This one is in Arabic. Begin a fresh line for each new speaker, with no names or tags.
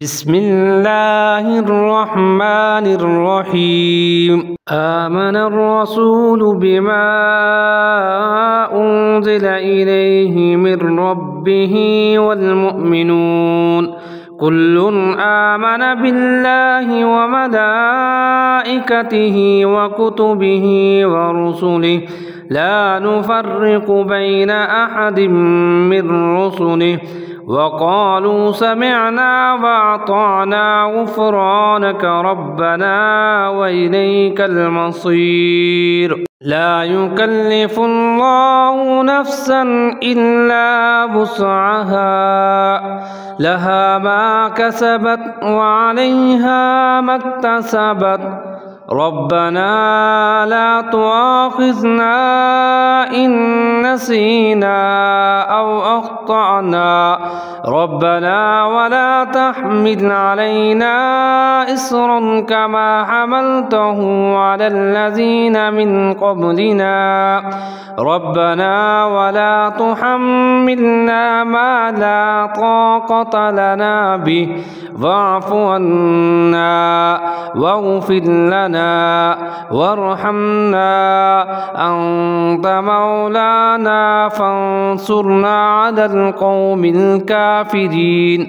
بسم الله الرحمن الرحيم. آمن الرسول بما أنزل إليه من ربه والمؤمنون كل آمن بالله وملائكته وكتبه ورسله لا نفرق بين أحد من رسله وقالوا سمعنا وأطعنا غفرانك ربنا وإليك المصير. لا يكلف الله نفسا إلا وسعها لها ما كسبت وعليها ما اكتسبت ربنا لا تؤاخذنا إن نسينا أو أخطأنا ربنا ولا تحمل علينا إصرا كما حملته على الذين من قبلنا ربنا ولا تحملنا ما لا طاقة لنا به واعف عنا واغفر لنا وارحمنا أنت مولانا فانصرنا على القوم الكافرين.